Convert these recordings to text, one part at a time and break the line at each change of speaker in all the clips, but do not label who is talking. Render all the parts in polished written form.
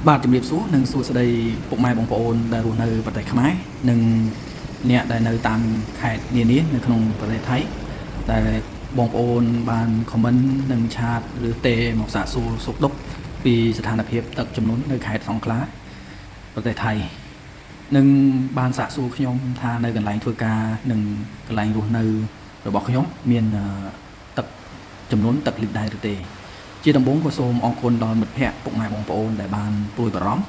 បាទជំរាបសួរនិងសួស្តីពុកម៉ែបងប្អូនដែលរស់នៅប្រទេសខ្មែរនិងអ្នកដែលនៅតាមខេត្តនានានៅក្នុងប្រទេសថៃដែលបងប្អូនបានខមមិននិងឆាតឬទេមកសាកសួរសុខទុក្ខពីស្ថានភាពទឹកជំនន់នៅខេត្តសង្ខ្លាប្រទេសថៃនិងបានសាកសួរខ្ញុំថានៅកន្លែងធ្វើការនិងកន្លែងរស់នៅរបស់ខ្ញុំមានទឹកចំនួនទឹកលិចដែរឬទេជាដំបូងក៏សូមអរគុណដល់មិត្តភ័ក្តិពុកម៉ែបងប្អូនដែលបានព្រួយបារម្ភ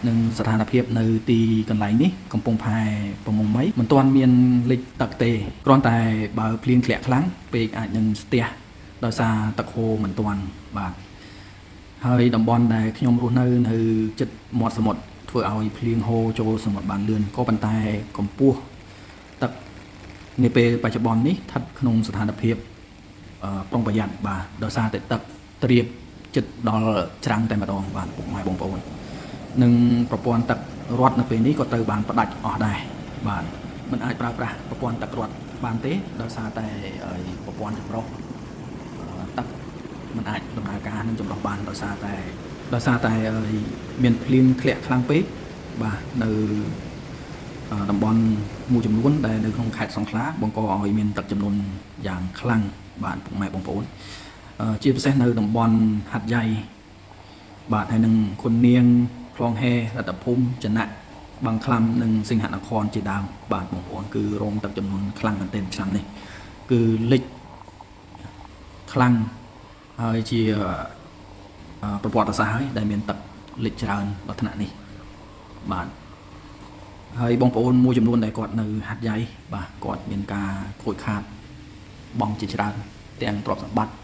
នឹងស្ថានភាពនៅទីកន្លែងនេះកំពង់ផែប្រមងមីមិនទាន់មានលិចទឹកទេគ្រាន់តែបើភ្លៀងធ្លាក់ខ្លាំងពេកអាចនឹងស្ទះដោយសារទឹកហូរមិនទាន់បាទហើយតំបន់ដែលខ្ញុំរស់នៅជិតមាត់សមុទ្រធ្វើឲ្យភ្លៀងហូរចូលសមុទ្របានលឿនក៏ប៉ុន្តែកម្ពស់ទឹកនាពេលបច្ចុប្បន្ននេះស្ថិតក្នុងស្ថានភាពប្រុងប្រយ័ត្នបាទដោយសារតែទឹកត្រៀបចិត្តដល់ច្រាំងតែម្ដងបាទពុកម៉ែបងប្អូននិងប្រព័ន្ធទឹករត់នៅពេលនេះក៏ត្រូវបានផ្ដាច់អស់ដែរបាទមិនអាចប្រើប្រាស់ប្រព័ន្ធទឹករត់បានទេដោយសារតែប្រព័ន្ធចម្រោះទឹកមិនអាចដំណើរការនឹងចម្រោះបានដោយសារតែមានភ្លៀងធ្លាក់ខ្លាំងពេកបាទនៅតំបន់មួយចំនួនដែលនៅក្នុងខេត្តសង្ខ្លាបង្កឲ្យមានទឹកចំនួនយ៉ាងខ្លាំងបាទពុកម៉ែបងប្អូនជាពិសេសនៅតំបន់ហាត់យ៉ៃបាទហើយនឹងគុននាងខ្លងហេរដ្ឋភូមិចនៈបางក្លាំនិងសិង្ហនគរជាដើមបាទបងប្អូនគឺរងទឹកចំនួនខ្លាំងមែនទែនឆ្នាំនេះគឺលិចខ្លាំងហើយជាប្រវត្តិសាស្ត្រហើយដែលមានទឹកលិចច្រើនដល់ថ្នាក់នេះបាទហើយបងប្អូនមួយចំនួនដែលគាត់នៅហាត់យ៉ៃបាទគាត់មានការខូចខាតបង់ជាច្រើនទាំងទ្រព្យសម្បត្តិ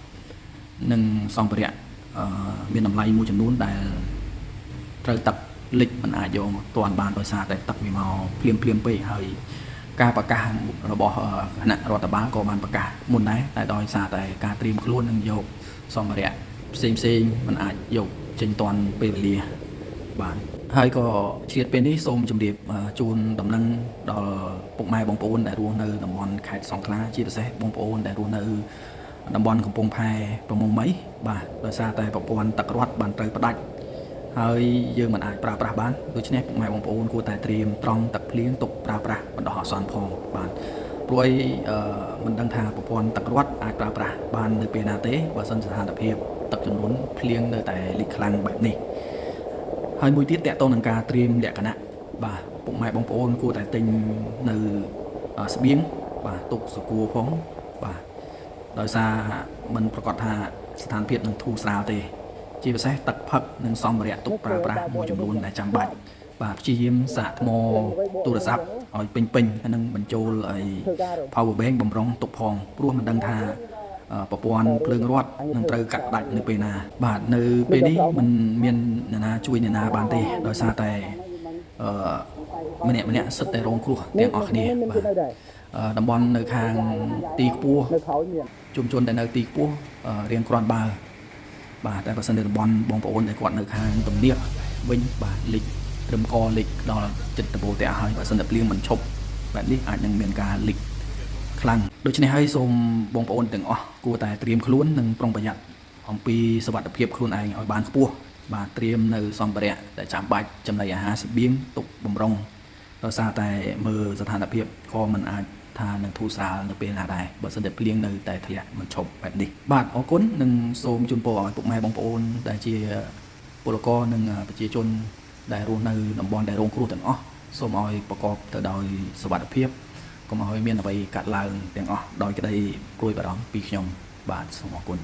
និងសម្ភារៈមានតម្លៃមួយចំនួនដែលត្រូវទឹកលិចមិនអាចយកមកទាន់បានដោយសារតែទឹកវាមកភ្លាមពេកហើយការប្រកាសរបស់គណៈរដ្ឋបាលក៏បានប្រកាសមុនដែរតែដោយសារតែការត្រៀមខ្លួននឹងយកសម្ភារៈផ្សេងមិនអាចយកចេញទាន់ពេលវេលាបាទហើយក៏ឆ្លៀតពេលនេះសូមជម្រាបជូនដំណឹងដល់ពុកម៉ែបងប្អូនដែលរស់នៅតំបន់ខេត្តសង្ខ្លាជាពិសេសបងប្អូនដែលរស់នៅតំបន់កំពង់ផែប្រមងមីបាទដោយសារតែប្រព័ន្ធទឹករត់បានត្រូវផ្ដាច់ហើយយើងមិនអាចប្រើប្រាស់បានដូច្នេះពុកម៉ែបងប្អូនគួរតែត្រៀមត្រង់ទឹកភ្លៀងទុកប្រើប្រាស់បណ្ដោះអាសន្នផងបាទព្រោះមិនដឹងថាប្រព័ន្ធទឹករត់អាចប្រើប្រាស់បាននៅពេលណាទេបើសិនស្ថានភាពទឹកចំនួនភ្លៀងនៅតែលិចខ្លាំងបែបនេះហើយមួយទៀតតកតងនឹងការត្រៀមលក្ខណៈបាទពុកម៉ែបងប្អូនគួរតែទិញនៅស្បៀងបាទទុកសកួរផងបាទដោយសារมันប្រកាសថាស្ថានភាពនឹងធូរស្រាលទេជាពិសេសទឹកផឹកនិងសម្ភារៈទុកប្រើប្រាស់មួយចំនួនដែលចាំបាច់បាទព្យាយាមសាកថ្មទូរស័ព្ទឲ្យពេញហើយនឹងបញ្ចូលpower bank បំរុងទុកផងព្រោះមិនដឹងថាប្រព័ន្ធភ្លើងរត់នឹងត្រូវកាត់ផ្ដាច់នៅពេលណាបាទនៅពេលនេះមិនមានអ្នកណាជួយអ្នកណាបានទេដោយសារតែម្នាក់សិតតែរងគ្រោះទាំងអស់គ្នាបាទតំបន់នៅខាងទីខ្ពស់ជុំជនដែលនៅទីខ្ពស់រៀងគ្រាន់បើបាទតែបើសិនជាតំបន់បងប្អូនដែលគាត់នៅខាងទំនាបវិញបាទលិចត្រឹមកលិចដល់ចិត្តដំបូលផ្ទះហើយបើសិនតែភ្លៀងមិនឈប់បែបនេះអាចនឹងមានការលិចខ្លាំងដូច្នេះហើយសូមបងប្អូនទាំងអស់គួរតែត្រៀមខ្លួននិងប្រុងប្រយ័ត្នអំពីសុវត្ថិភាពខ្លួនឯងឲ្យបានខ្ពស់បាទត្រៀមនៅសម្ភារៈដែលចាំបាច់ចំណីអាហារស្បៀងទុកបំរុងដោយសារតែមើលស្ថានភាពក៏មិនអាចថានឹងធូរស្រាលនៅពេលណាដែរបើសិនតែភ្លៀងនៅតែធ្លាក់មិនឈប់បែបនេះបាទអរគុណនិងសូមជូនពរឲ្យពុកម៉ែបងប្អូនដែលជាពលករនិងប្រជាជនដែលរស់នៅតំបន់ដែលរងគ្រោះទាំងអស់សូមឲ្យប្រកបទៅដោយសុវត្ថិភាពកុំឲ្យមានអ្វីកាត់ឡើងទាំងអស់ដោយក្តីព្រួយបារម្ភពីខ្ញុំបាទសូមអរគុណ